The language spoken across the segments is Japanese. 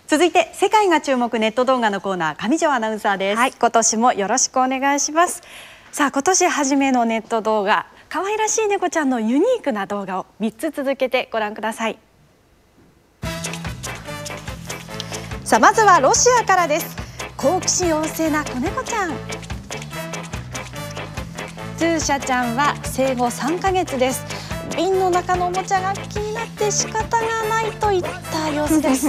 続いて世界が注目ネット動画のコーナー、上条アナウンサーです。はい、今年もよろしくお願いします。さあ、今年初めのネット動画、可愛らしい猫ちゃんのユニークな動画を3つ続けてご覧ください。さあ、まずはロシアからです。好奇心旺盛な子猫ちゃん。トゥーシャちゃんは生後3ヶ月です。瓶の中のおもちゃが気になって仕方がないといった様子です。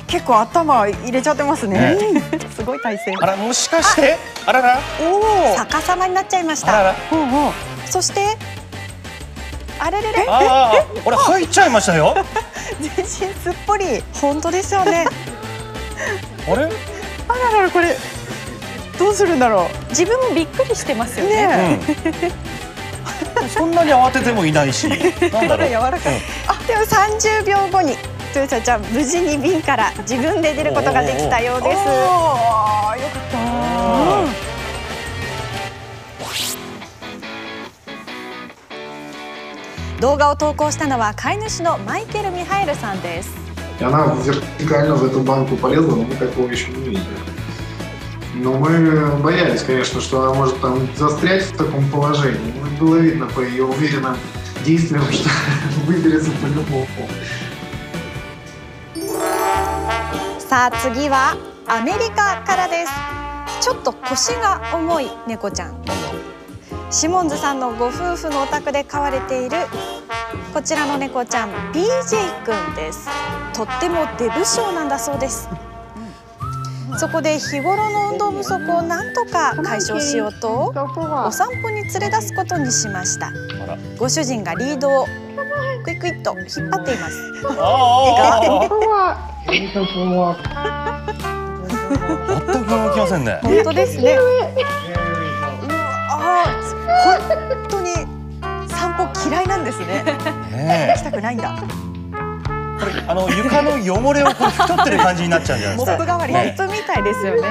結構頭入れちゃってますね。すごい体勢。あら、もしかして、あらら、逆さまになっちゃいました。あらら、そしてあれれれ、俺入っちゃいましたよ。全身すっぽり。本当ですよね。あれ、あらら、これどうするんだろう。自分もびっくりしてますよね。そんなに慌ててもいないし、なんだろう。柔らかい。でも30秒後にトゥーシャちゃん無事に瓶から自分で出ることができたようです。よかった。動画を投稿したのは飼い主のマイケル・ミハイルさんです。Она вертикально в эту банку полезла, но мы такого еще не видели. Но мы боялись, конечно, что она может там застрять в таком положении. Было видно по ее уверенным действиям, что выберется по-любому. さあ、次はアメリカからです。ちょっと腰が重い猫ちゃん。シモンズさんのご夫婦のお宅で飼われているこちらの猫ちゃん BJ くんです。とってもデブ症なんだそうです。そこで日頃の運動不足をなんとか解消しようとお散歩に連れ出すことにしました。ご主人がリードをクイクイっと引っ張っています。全く動きませんね。本当ですね。本当に散歩嫌いなんですね。したくないんだ。これ床の汚れをこう拭き取ってる感じになっちゃうんじゃないですか。モップ代わり、モップみたいですよね。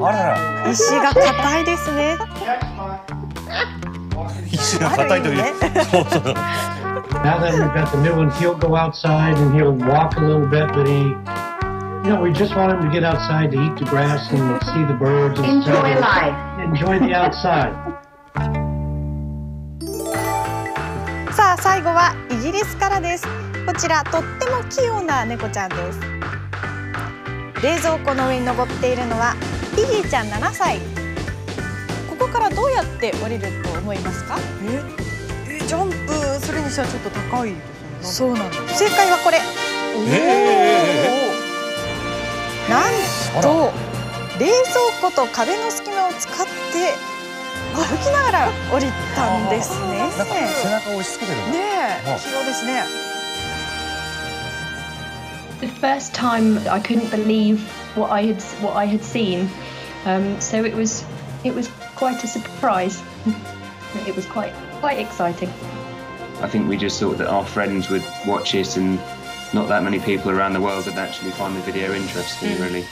あらら、石が硬いですね。石が硬いという。そうそう。Now that we've got the new one, he'll go outside and he'll walk a little bit, but we just want him to get outside to eat the grass and see the birds and enjoy life. Enjoy the outside. さあ、最後はイギリスからです。こちらとっても器用な猫ちゃんです。冷蔵庫の上に登っているのはピギーちゃん7歳。ここからどうやって降りると思いますか？ジャンプするにしてはちょっと高いですそうなんです。正解はこれ。なんと冷蔵庫と壁の隙間を使って歩きながら降りたんですね。なんか背中を押し付けてるんだ。ねえ、器用ですね。The first time I couldn't believe what I had seen, so it was quite a surprise. It was quite exciting. I think we just thought that our friends would watch it and not that many people around the world would actually find the video interesting, really.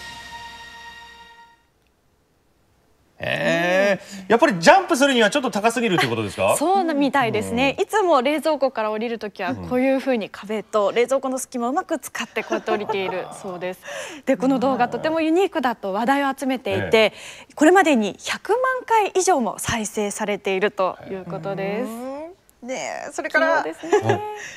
やっぱりジャンプするにはちょっと高すぎるということですか？そうみたいですね。いつも冷蔵庫から降りるときはこういうふうに壁と冷蔵庫の隙間をうまく使ってこうやって降りているそうです。で、この動画とてもユニークだと話題を集めていて、これまでに100万回以上も再生されているということです。ねえ、それから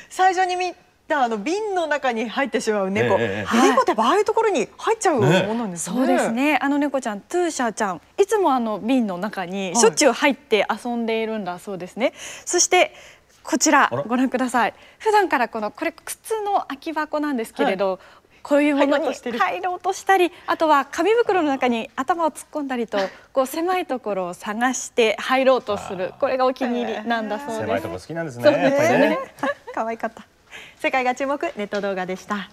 最初に見た瓶の中に入ってしまう猫。猫ってああいうところに入っちゃうものなんですね。そうですね。猫ちゃんトゥーシャちゃん、いつも瓶の中にしょっちゅう入って遊んでいるんだそうですね。そしてこちらご覧ください。普段からこれ靴の空き箱なんですけれど、こういうものに入ろうとしたり、あとは紙袋の中に頭を突っ込んだりと、狭いところを探して入ろうとする、これがお気に入りなんだそうです。狭いところ好きなんですね。やっぱりね。可愛かった。世界が注目ネット動画でした。